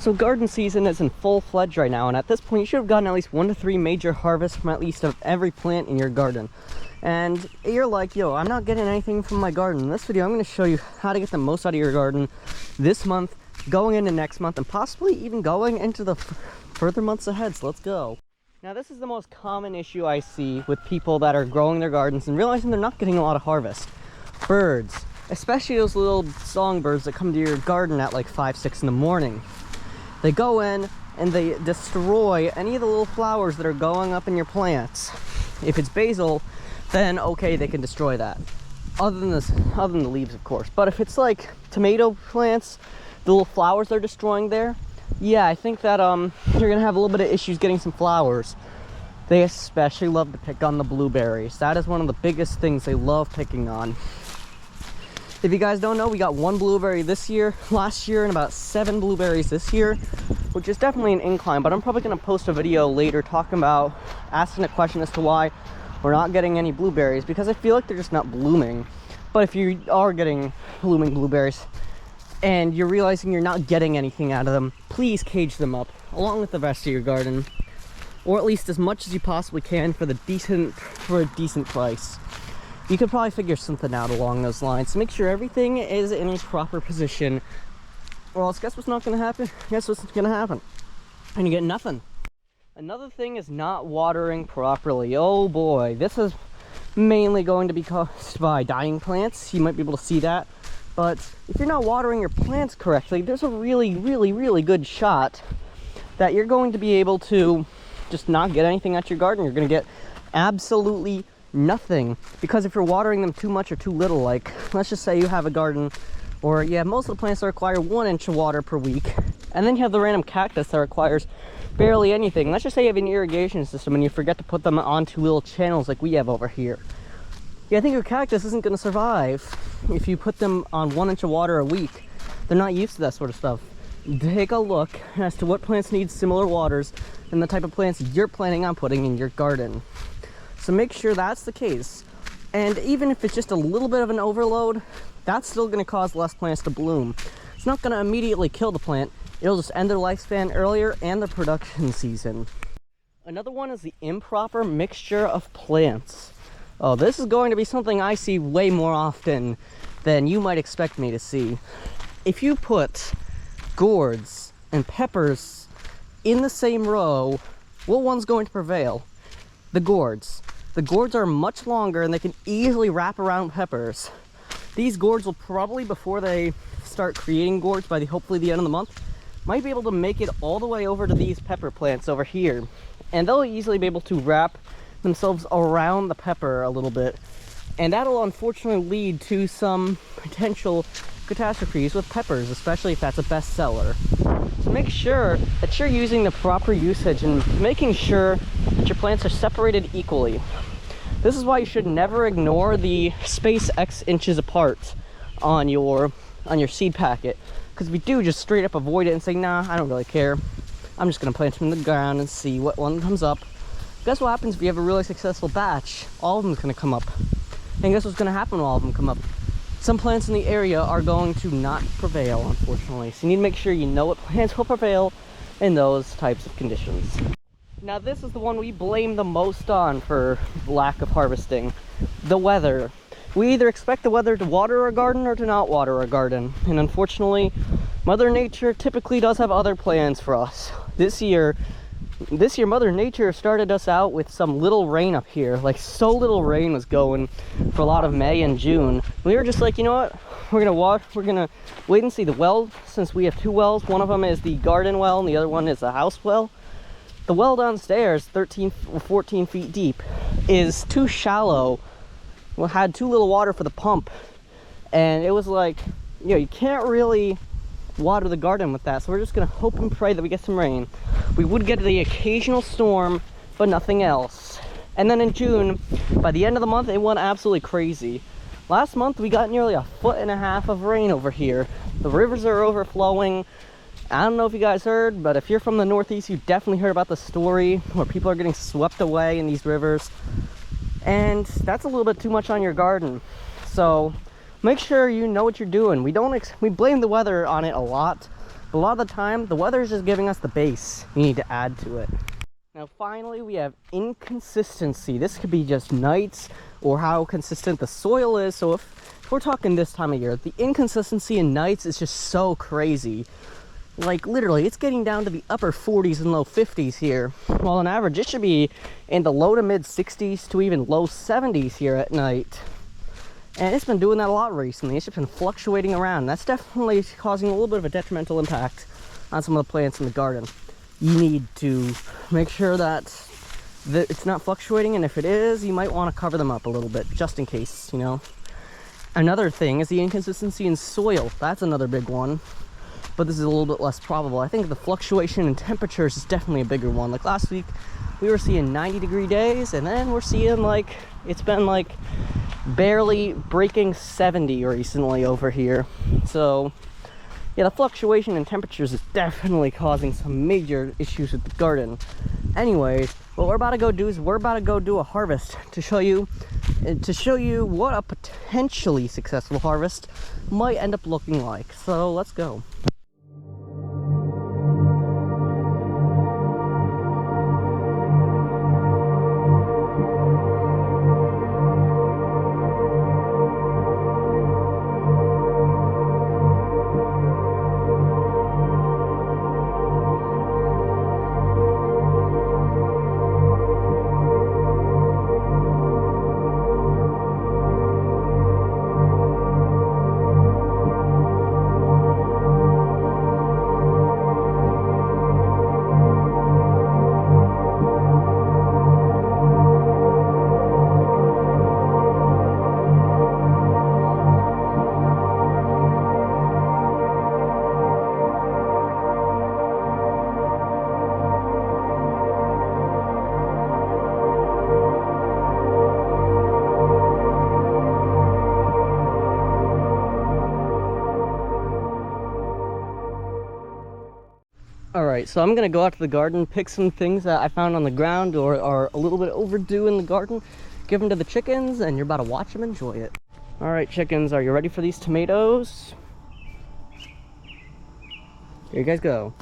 So garden season is in full-fledged right now, and at this point you should have gotten at least 1 to 3 major harvests from at least of every plant in your garden. And you're like, yo, I'm not getting anything from my garden. In this video, I'm going to show you how to get the most out of your garden this month, going into next month, and possibly even going into the further months ahead. So let's go. Now, this is the most common issue I see with people that are growing their gardens and realizing they're not getting a lot of harvest. Birds, especially those little songbirds that come to your garden at like 5, 6 in the morning. They go in and they destroy any of the little flowers that are going up in your plants. If it's basil, then okay, they can destroy that. Other than the leaves, of course. But if it's like tomato plants, the little flowers they're destroying there, yeah, I think that you're gonna have a little bit of issues getting some flowers. They especially love to pick on the blueberries. That is one of the biggest things they love picking on. If you guys don't know, we got 1 blueberry last year, and about 7 blueberries this year, which is definitely an incline. But I'm probably gonna post a video later talking about, asking a question as to why we're not getting any blueberries, because I feel like they're just not blooming. But if you are getting blooming blueberries and you're realizing you're not getting anything out of them, please cage them up along with the rest of your garden, or at least as much as you possibly can for a decent price. You could probably figure something out along those lines to make sure everything is in its proper position, or else guess what's not going to happen? Guess what's going to happen? And you get nothing. Another thing is not watering properly. Oh boy, this is mainly going to be caused by dying plants. You might be able to see that. But if you're not watering your plants correctly, there's a really good shot that you're going to be able to just not get anything out your garden. You're going to get absolutely nothing, because if you're watering them too much or too little, like let's just say you have a garden, or yeah, most of the plants that require 1 inch of water per week, and then you have the random cactus that requires barely anything. Let's just say you have an irrigation system and you forget to put them onto little channels like we have over here. Yeah, I think your cactus isn't going to survive if you put them on 1 inch of water a week. They're not used to that sort of stuff. Take a look as to what plants need similar waters and the type of plants you're planning on putting in your garden. So make sure that's the case. And even if it's just a little bit of an overload, that's still going to cause less plants to bloom. It's not going to immediately kill the plant. It'll just end their lifespan earlier and the production season. Another one is the improper mixture of plants. Oh, this is going to be something I see way more often than you might expect me to see. If you put gourds and peppers in the same row, what one's going to prevail? The gourds. The gourds are much longer and they can easily wrap around peppers. These gourds will probably, before they start creating gourds by hopefully the end of the month, might be able to make it all the way over to these pepper plants over here. And they'll easily be able to wrap themselves around the pepper a little bit. And that'll unfortunately lead to some potential catastrophes with peppers, especially if that's a bestseller. So make sure that you're using the proper usage and making sure that your plants are separated equally. This is why you should never ignore the space X inches apart on your seed packet. Because if you do, just straight up avoid it and say, nah, I don't really care. I'm just going to plant them in the ground and see what one comes up. Guess what happens if you have a really successful batch? All of them is going to come up. And guess what's going to happen when all of them come up? Some plants in the area are going to not prevail, unfortunately. So you need to make sure you know what plants will prevail in those types of conditions. Now this is the one we blame the most on for lack of harvesting. The weather. We either expect the weather to water our garden or to not water our garden. And unfortunately, Mother Nature typically does have other plans for us. This year, Mother Nature started us out with some little rain up here. Like, so little rain was going for a lot of May and June. We were just like, you know what? We're gonna wait and see. The well, since we have 2 wells, one of them is the garden well and the other one is the house well. The well downstairs, 13 or 14 feet deep, is too shallow. We had too little water for the pump. And it was like, you know, you can't really water the garden with that, so we're just gonna hope and pray that we get some rain. We would get the occasional storm, but nothing else. And then in June, by the end of the month, it went absolutely crazy. Last month we got nearly 1.5 feet of rain over here. The rivers are overflowing. I don't know if you guys heard, but if you're from the Northeast, you definitely heard about the story where people are getting swept away in these rivers. And that's a little bit too much on your garden. So make sure you know what you're doing. We blame the weather on it a lot, But a lot of the time, the weather is just giving us the base. You need to add to it. Now finally, we have inconsistency. This could be just nights or how consistent the soil is. So if we're talking this time of year, the inconsistency in nights is just so crazy. Like literally, it's getting down to the upper 40s and low 50s here. While on average, it should be in the low to mid 60s to even low 70s here at night. And it's been doing that a lot recently. It's just been fluctuating around. That's definitely causing a little bit of a detrimental impact on some of the plants in the garden. You need to make sure that it's not fluctuating, and if it is, you might want to cover them up a little bit, just in case, you know. Another thing is the inconsistency in soil. That's another big one, but this is a little bit less probable. I think the fluctuation in temperatures is definitely a bigger one. Like last week, we were seeing 90-degree days, and then we're seeing like, it's been like barely breaking 70 recently over here. So yeah, the fluctuation in temperatures is definitely causing some major issues with the garden. Anyways, what we're about to go do is we're about to go do a harvest to show you what a potentially successful harvest might end up looking like. So let's go. Alright, so I'm gonna go out to the garden, pick some things that I found on the ground or are a little bit overdue in the garden, give them to the chickens, and you're about to watch them enjoy it. Alright, chickens, are you ready for these tomatoes? Here you guys go.